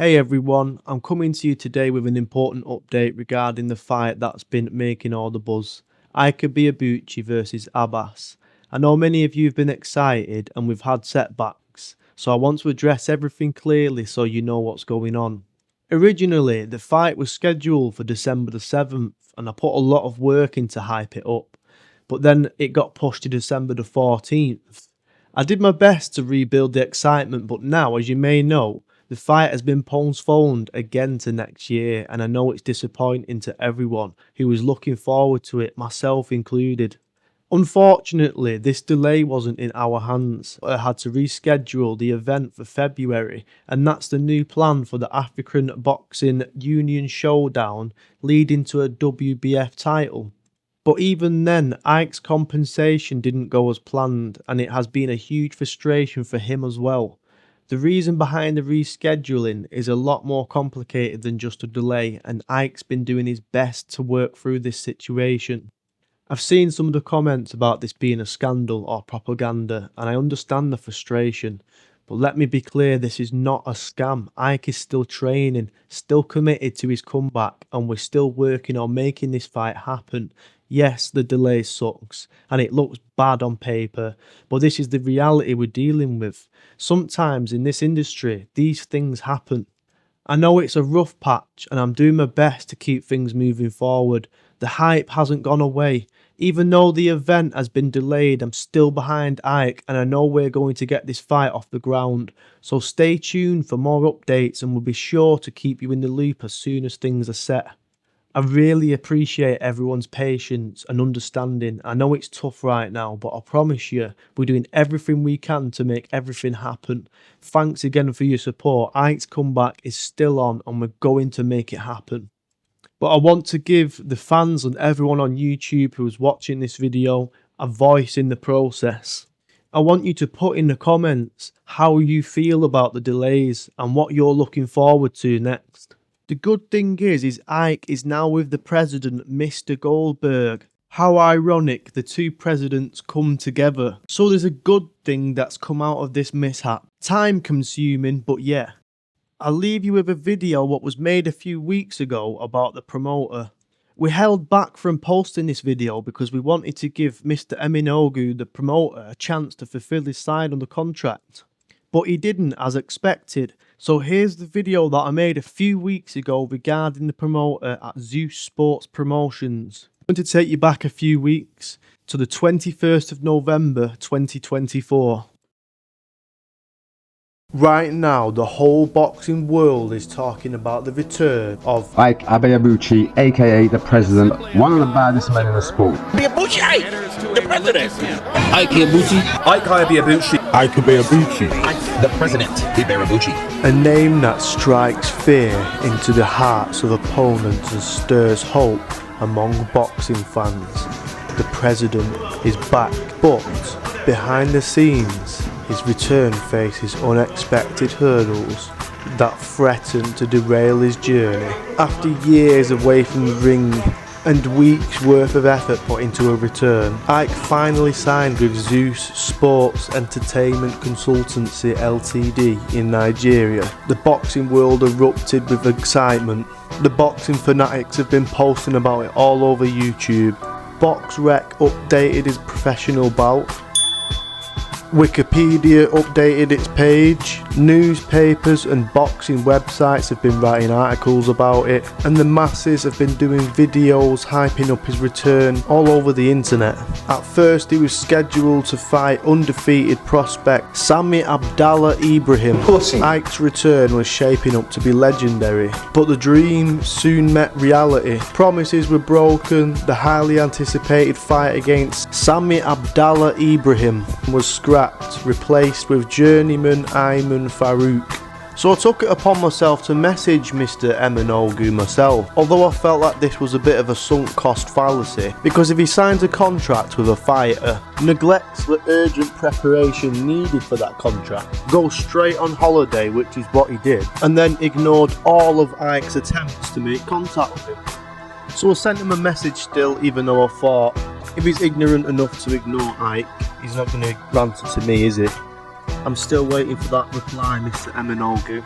Hey everyone, I'm coming to you today with an important update regarding the fight that's been making all the buzz. Ike Ibeabuchi versus Abbas. I know many of you have been excited and we've had setbacks, so I want to address everything clearly so you know what's going on. Originally, the fight was scheduled for December the 7th and I put a lot of work in to hype it up, but then it got pushed to December the 14th. I did my best to rebuild the excitement, but now, as you may know, the fight has been postponed again to next year, and I know it's disappointing to everyone who was looking forward to it, myself included. Unfortunately, this delay wasn't in our hands. I had to reschedule the event for February, and that's the new plan for the African Boxing Union Showdown leading to a WBF title. But even then, Ike's compensation didn't go as planned, and it has been a huge frustration for him as well. The reason behind the rescheduling is a lot more complicated than just a delay, and Ike's been doing his best to work through this situation. I've seen some of the comments about this being a scandal or propaganda, and I understand the frustration. But let me be clear, this is not a scam. Ike is still training, still committed to his comeback, and we're still working on making this fight happen. Yes, the delay sucks, and it looks bad on paper, but this is the reality we're dealing with. Sometimes in this industry, these things happen. I know it's a rough patch, and I'm doing my best to keep things moving forward. The hype hasn't gone away. Even though the event has been delayed, I'm still behind Ike, and I know we're going to get this fight off the ground. So stay tuned for more updates, and we'll be sure to keep you in the loop as soon as things are set. I really appreciate everyone's patience and understanding. I know it's tough right now, but I promise you, we're doing everything we can to make everything happen. Thanks again for your support. Ike's comeback is still on and we're going to make it happen. But I want to give the fans and everyone on YouTube who is watching this video a voice in the process. I want you to put in the comments how you feel about the delays and what you're looking forward to next. The good thing is Ike is now with the president, Mr. Goldberg. How ironic the two presidents come together. So there's a good thing that's come out of this mishap. Time consuming, but yeah. I'll leave you with a video what was made a few weeks ago about the promoter. We held back from posting this video because we wanted to give Mr. Eminogu, the promoter, a chance to fulfill his side on the contract. But he didn't, as expected. So here's the video that I made a few weeks ago regarding the promoter at Zeus Sports Promotions. I'm going to take you back a few weeks to the 21st of November 2024. Right now, the whole boxing world is talking about the return of Ike Ibeabuchi, aka the president, one of the baddest men in the sport. Ibeabuchi, the president. Ike Ibeabuchi. Ike Ibeabuchi. Ike Ibeabuchi. The president. Ibeabuchi. a name that strikes fear into the hearts of opponents and stirs hope among boxing fans. The president is back, but behind the scenes, his return faces unexpected hurdles that threaten to derail his journey. After years away from the ring and weeks worth of effort put into a return, Ike finally signed with Zeus Sports Entertainment Consultancy Ltd in Nigeria. The boxing world erupted with excitement. The boxing fanatics have been posting about it all over YouTube. BoxRec updated his professional bout. Wikipedia updated its page, newspapers and boxing websites have been writing articles about it, and the masses have been doing videos hyping up his return all over the internet. At first he was scheduled to fight undefeated prospect Sami Abdallah Ibrahim. Ike's return was shaping up to be legendary, but the dream soon met reality. Promises were broken, the highly anticipated fight against Sami Abdallah Ibrahim was scrapped, replaced with journeyman Ayman Farouk. So I took it upon myself to message Mr. Eminogu myself, although I felt like this was a bit of a sunk cost fallacy, because if he signs a contract with a fighter, neglects the urgent preparation needed for that contract, goes straight on holiday, which is what he did, and then ignored all of Ike's attempts to make contact with him. So I sent him a message still, even though I thought, if he's ignorant enough to ignore Ike, he's not going to answer to me, is he? I'm still waiting for that reply, Mr. Eminogu.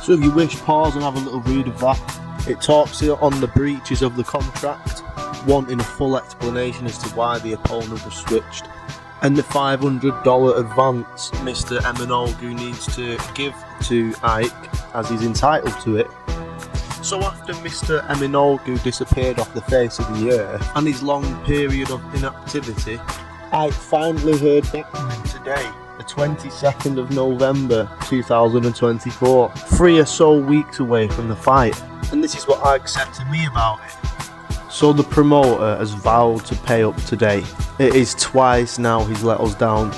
So if you wish, pause and have a little read of that. It talks here on the breaches of the contract, wanting a full explanation as to why the opponent was switched, and the $500 advance Mr. Emenologu needs to give to Ike, as he's entitled to it. So after Mr. Emenologu disappeared off the face of the earth and his long period of inactivity, Ike finally heard back from him today, the 22nd of November 2024, 3 or so weeks away from the fight. And this is what Ike said to me about it. So the promoter has vowed to pay up today. It is twice now he's let us down.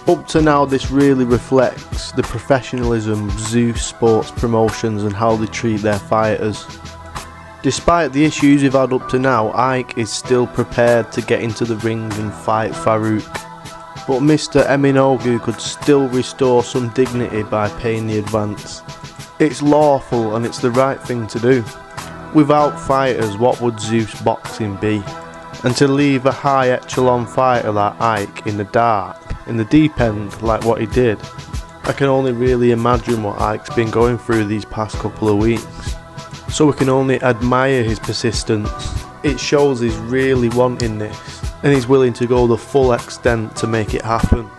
Up to now, this really reflects the professionalism of Zeus Sports Promotions and how they treat their fighters. Despite the issues we've had up to now, Ike is still prepared to get into the ring and fight Farouk. But Mr. Emenologu could still restore some dignity by paying the advance. It's lawful and it's the right thing to do. Without fighters, what would Zeus Boxing be? And to leave a high echelon fighter like Ike in the dark, in the deep end, like what he did, I can only really imagine what Ike's been going through these past couple of weeks. So we can only admire his persistence. It shows he's really wanting this, and he's willing to go the full extent to make it happen.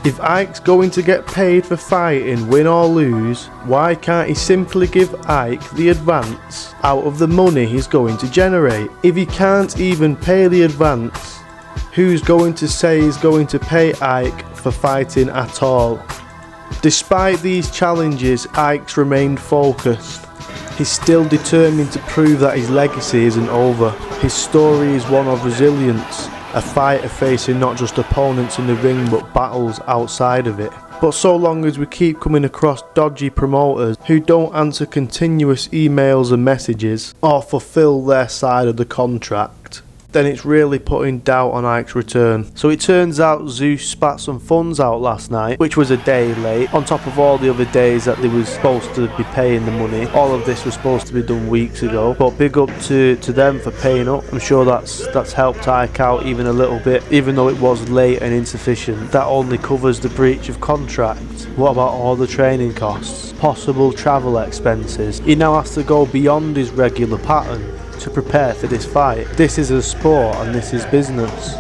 If Ike's going to get paid for fighting, win or lose, why can't he simply give Ike the advance out of the money he's going to generate? If he can't even pay the advance, who's going to say he's going to pay Ike for fighting at all? Despite these challenges, Ike's remained focused. He's still determined to prove that his legacy isn't over. His story is one of resilience. A fighter facing not just opponents in the ring but battles outside of it. But so long as we keep coming across dodgy promoters who don't answer continuous emails and messages or fulfill their side of the contract, then it's really putting doubt on Ike's return. So it turns out Zeus spat some funds out last night, which was a day late, on top of all the other days that they was supposed to be paying the money. All of this was supposed to be done weeks ago, but big up to them for paying up. I'm sure that's helped Ike out even a little bit, even though it was late and insufficient. That only covers the breach of contract. What about all the training costs, possible travel expenses? He now has to go beyond his regular pattern to prepare for this fight. This is a sport and this is business.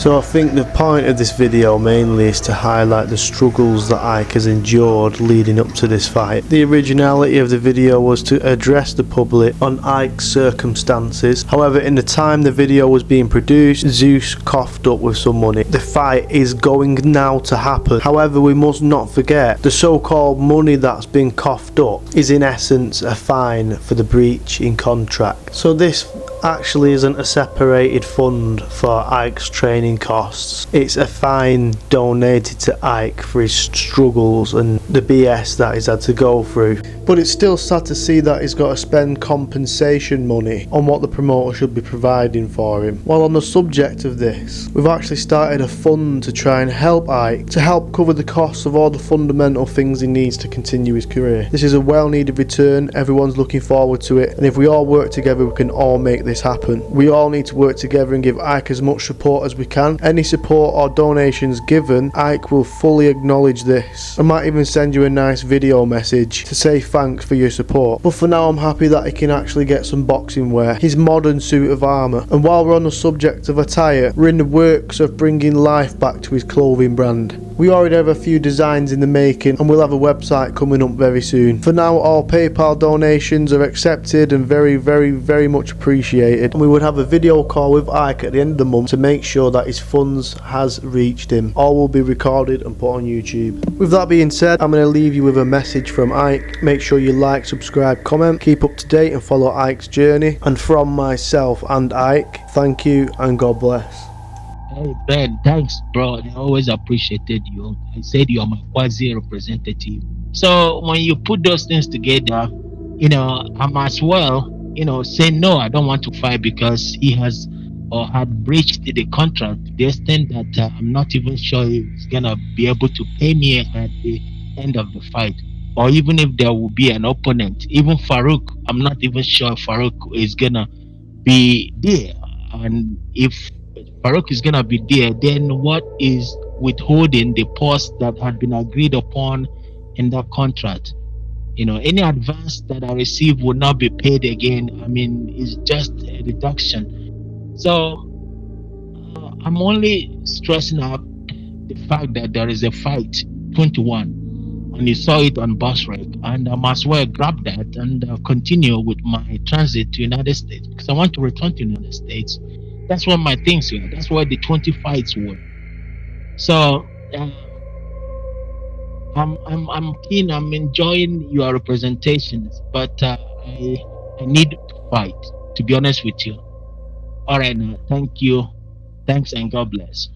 So I think the point of this video mainly is to highlight the struggles that Ike has endured leading up to this fight. The originality of the video was to address the public on Ike's circumstances. However, in the time the video was being produced, Zeus coughed up with some money. The fight is going now to happen. However, we must not forget the so-called money that's been coughed up is in essence a fine for the breach in contract. So this actually isn't a separated fund for Ike's training costs. It's a fine donated to Ike for his struggles and the BS that he's had to go through. But it's still sad to see that he's got to spend compensation money on what the promoter should be providing for him. While on the subject of this, we've actually started a fund to try and help Ike, to help cover the costs of all the fundamental things he needs to continue his career. This is a well-needed return, everyone's looking forward to it, and if we all work together we can all make this happen. We all need to work together and give Ike as much support as we can. Any support or donations given, Ike will fully acknowledge this. I might even send you a nice video message to say thanks for your support. But for now I'm happy that he can actually get some boxing wear, his modern suit of armour. And while we're on the subject of attire, we're in the works of bringing life back to his clothing brand. We already have a few designs in the making and we'll have a website coming up very soon. For now, all PayPal donations are accepted and very much appreciated. And we would have a video call with Ike at the end of the month to make sure that his funds has reached him. All will be recorded and put on YouTube. With that being said, I'm going to leave you with a message from Ike. Make sure you like, subscribe, comment, keep up to date and follow Ike's journey. And from myself and Ike, thank you and God bless. Hey Ben, thanks bro. I always appreciated you. I said you're my quasi representative. So when you put those things together, I'm as well, say no, I don't want to fight because he has or had breached the contract to the extent that I'm not even sure he's gonna be able to pay me at the end of the fight. Or even if there will be an opponent, even Farouk, I'm not even sure Farouk is gonna be there. And if Farouk is gonna be there, then what is withholding the post that had been agreed upon in that contract? Any advance that I receive will not be paid again. I mean, it's just a reduction. So I'm only stressing up the fact that there is a fight 21, and you saw it on bus rec, and I must well grab that and continue with my transit to United States because I want to return to United States. That's what my things were. That's where the 20 fights were. So I'm keen. I'm enjoying your representations, but I need to fight. To be honest with you. All right, now. Thank you. Thanks and God bless.